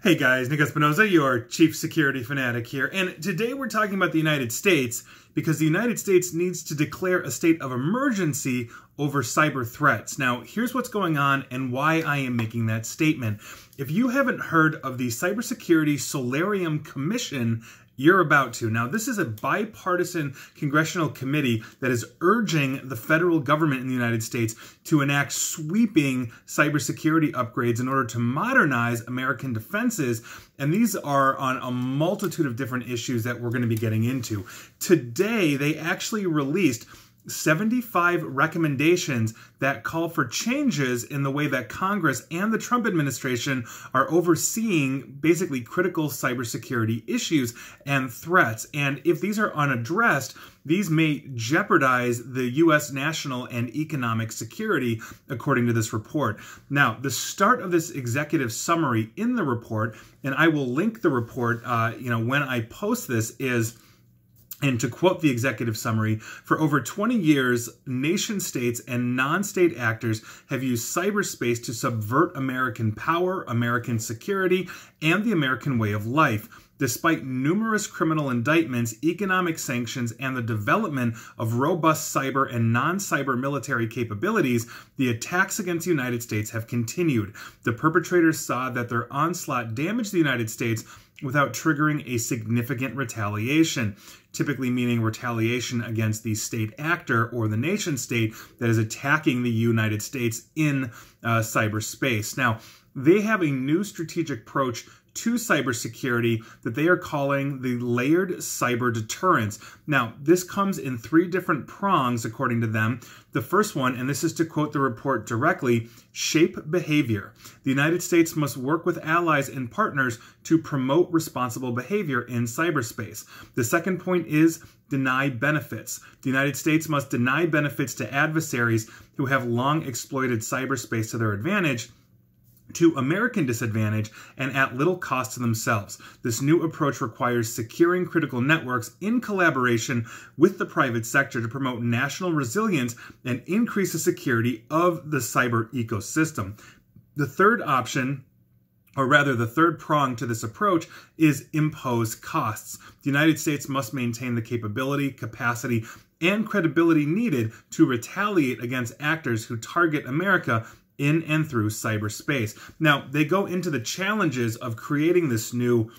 Hey guys, Nick Espinosa, your chief security fanatic here, and today we're talking about the United States because the United States needs to declare a state of emergency over cyber threats. Now, here's what's going on and why I am making that statement. If you haven't heard of the Cybersecurity Solarium Commission, you're about to. Now, this is a bipartisan congressional committee that is urging the federal government in the United States to enact sweeping cybersecurity upgrades in order to modernize American defenses. And these are on a multitude of different issues that we're going to be getting into. Today, they actually released 75 recommendations that call for changes in the way that Congress and the Trump administration are overseeing basically critical cybersecurity issues and threats. And if these are unaddressed, these may jeopardize the U.S. national and economic security, according to this report. Now, the start of this executive summary in the report, and I will link the report when I post this, is, and to quote the executive summary, for over 20 years, nation states and non-state actors have used cyberspace to subvert American power, American security, and the American way of life. Despite numerous criminal indictments, economic sanctions, and the development of robust cyber and non-cyber military capabilities, the attacks against the United States have continued. The perpetrators saw that their onslaught damaged the United States without triggering a significant retaliation, typically meaning retaliation against the state actor or the nation state that is attacking the United States in cyberspace. Now, they have a new strategic approach to cybersecurity that they are calling the layered cyber deterrence. Now, this comes in 3 different prongs, according to them. The first one, and this is to quote the report directly, shape behavior. The United States must work with allies and partners to promote responsible behavior in cyberspace. The second point is deny benefits. The United States must deny benefits to adversaries who have long exploited cyberspace to their advantage, to American disadvantage, and at little cost to themselves. This new approach requires securing critical networks in collaboration with the private sector to promote national resilience and increase the security of the cyber ecosystem. The third option, or rather the third prong to this approach, is impose costs. The United States must maintain the capability, capacity, and credibility needed to retaliate against actors who target America in and through cyberspace. Now, they go into the challenges of creating this new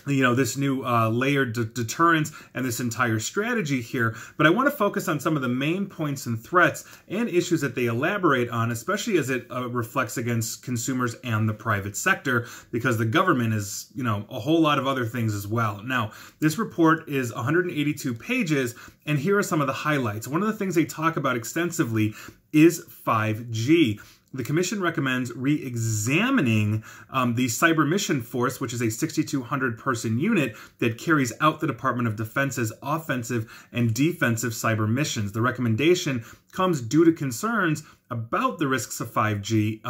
layered deterrence and this entire strategy here, but I want to focus on some of the main points and threats and issues that they elaborate on, especially as it reflects against consumers and the private sector, because the government is, a whole lot of other things as well. Now, this report is 182 pages, and here are some of the highlights. One of the things they talk about extensively is 5G. The Commission recommends re-examining the Cyber Mission Force, which is a 6,200-person unit that carries out the Department of Defense's offensive and defensive cyber missions. The recommendation comes due to concerns about the risks of 5G,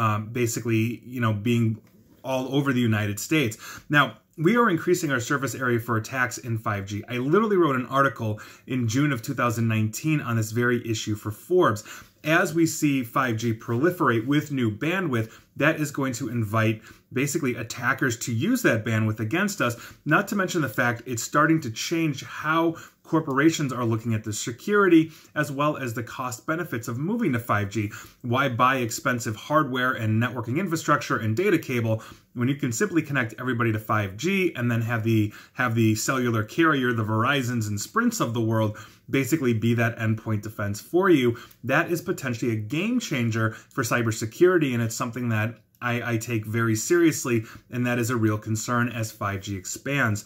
being all over the United States. Now, we are increasing our surface area for attacks in 5G. I literally wrote an article in June of 2019 on this very issue for Forbes. As we see 5G proliferate with new bandwidth, that is going to invite basically attackers to use that bandwidth against us, not to mention the fact it's starting to change how corporations are looking at the security as well as the cost benefits of moving to 5G. Why buy expensive hardware and networking infrastructure and data cable when you can simply connect everybody to 5G and then have the cellular carrier, the Verizons and Sprints of the world, basically be that endpoint defense for you? That is potentially a game changer for cybersecurity, and it's something that I take very seriously, and that is a real concern as 5G expands.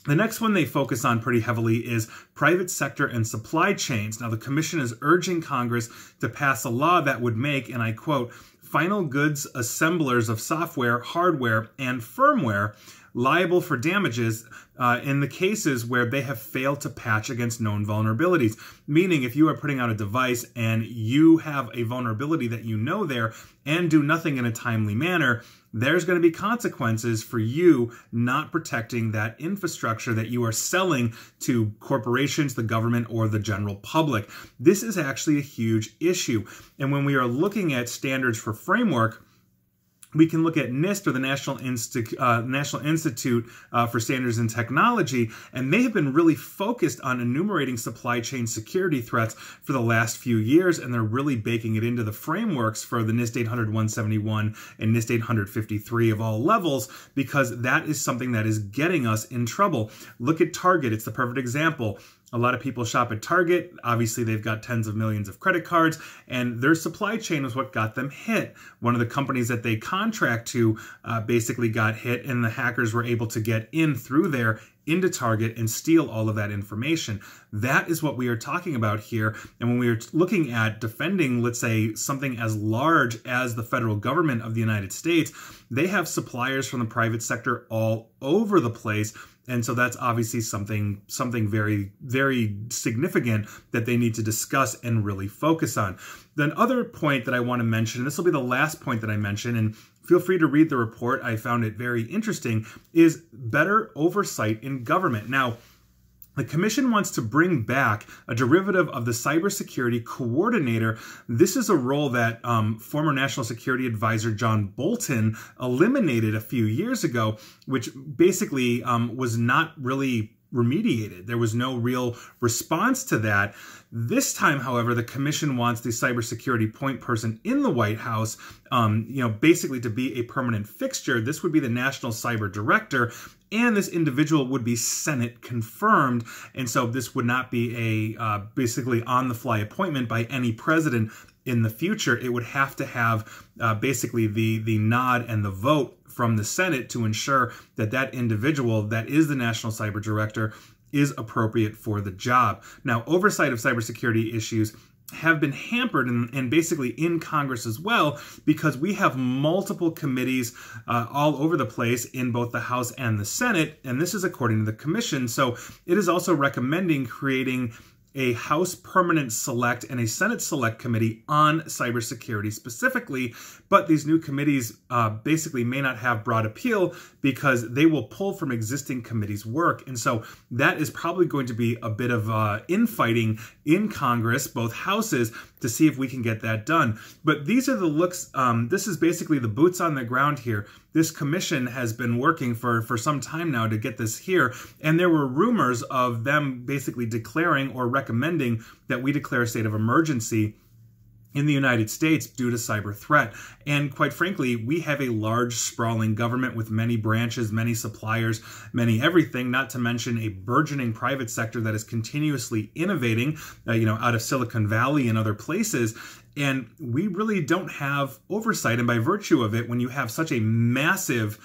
The next one they focus on pretty heavily is private sector and supply chains. Now, the Commission is urging Congress to pass a law that would make, and I quote, final goods assemblers of software, hardware, and firmware liable for damages in the cases where they have failed to patch against known vulnerabilities. Meaning, if you are putting out a device and you have a vulnerability that you know there and do nothing in a timely manner, there's going to be consequences for you not protecting that infrastructure that you are selling to corporations, the government, or the general public. This is actually a huge issue. And when we are looking at standards for framework, we can look at NIST, or the National Institute for Standards and Technology, and they have been really focused on enumerating supply chain security threats for the last few years, and they're really baking it into the frameworks for the NIST 800-171 and NIST 853 of all levels, because that is something that is getting us in trouble. Look at Target. It's the perfect example. A lot of people shop at Target. Obviously, they've got tens of millions of credit cards, and their supply chain was what got them hit. One of the companies that they contract to basically got hit, and the hackers were able to get in through there into Target and steal all of that information. That is what we are talking about here. And when we are looking at defending, let's say, something as large as the federal government of the United States, they have suppliers from the private sector all over the place. And so that's obviously something very, very significant that they need to discuss and really focus on. The other point that I want to mention, and this will be the last point that I mention, and feel free to read the report, I found it very interesting, is better oversight in government. Now, the Commission wants to bring back a derivative of the Cybersecurity Coordinator. This is a role that former National Security Advisor John Bolton eliminated a few years ago, which basically was not really remediated. There was no real response to that. This time, however, the Commission wants the cybersecurity point person in the White House, basically to be a permanent fixture. This would be the National Cyber Director, and this individual would be Senate confirmed. And so this would not be a basically on-the-fly appointment by any president in the future. It would have to have basically the nod and the vote from the Senate to ensure that that individual that is the National Cyber Director is appropriate for the job. Now, oversight of cybersecurity issues have been hampered and basically in Congress as well, because we have multiple committees all over the place in both the House and the Senate, and this is according to the Commission. So it is also recommending creating a House Permanent Select and a Senate Select Committee on cybersecurity specifically, but these new committees basically may not have broad appeal because they will pull from existing committees' work. And so that is probably going to be a bit of infighting in Congress, both houses, to see if we can get that done. But these are the looks, this is basically the boots on the ground here. This commission has been working for some time now to get this here, and there were rumors of them basically declaring or recommending that we declare a state of emergency in the United States due to cyber threat. And quite frankly, we have a large, sprawling government with many branches, many suppliers, many everything, not to mention a burgeoning private sector that is continuously innovating, out of Silicon Valley and other places. And we really don't have oversight. And by virtue of it, when you have such a massive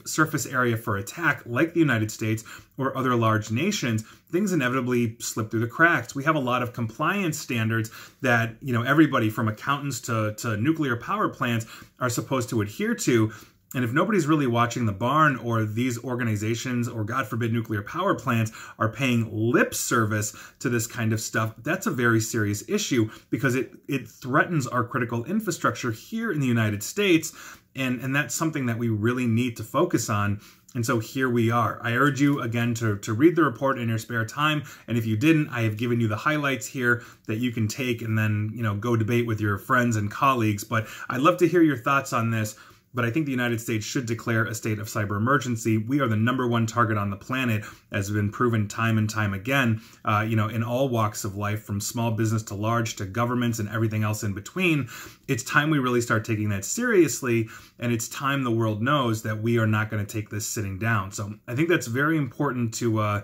surface area for attack like the United States or other large nations, things inevitably slip through the cracks. We have a lot of compliance standards that, everybody from accountants to nuclear power plants are supposed to adhere to. And if nobody's really watching the barn, or these organizations, or God forbid nuclear power plants, are paying lip service to this kind of stuff, that's a very serious issue, because it threatens our critical infrastructure here in the United States. And that's something that we really need to focus on. And so here we are. I urge you again to read the report in your spare time. And if you didn't, I have given you the highlights here that you can take and then, go debate with your friends and colleagues. But I'd love to hear your thoughts on this. But I think the United States should declare a state of cyber emergency. We are the #1 target on the planet, as has been proven time and time again, in all walks of life, from small business to large to governments and everything else in between. It's time we really start taking that seriously, and it's time the world knows that we are not going to take this sitting down. So I think that's very important to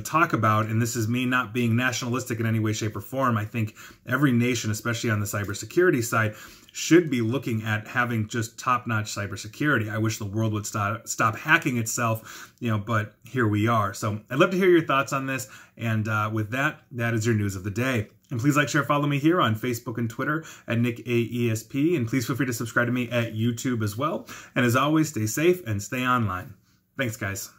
talk about, and this is me not being nationalistic in any way, shape, or form. I think every nation, especially on the cybersecurity side, should be looking at having just top-notch cybersecurity. I wish the world would stop hacking itself, but here we are. So I'd love to hear your thoughts on this, and with that is your news of the day. And please like, share, follow me here on Facebook and Twitter at NickAESP, and please feel free to subscribe to me at YouTube as well. And as always, stay safe and stay online. Thanks, guys.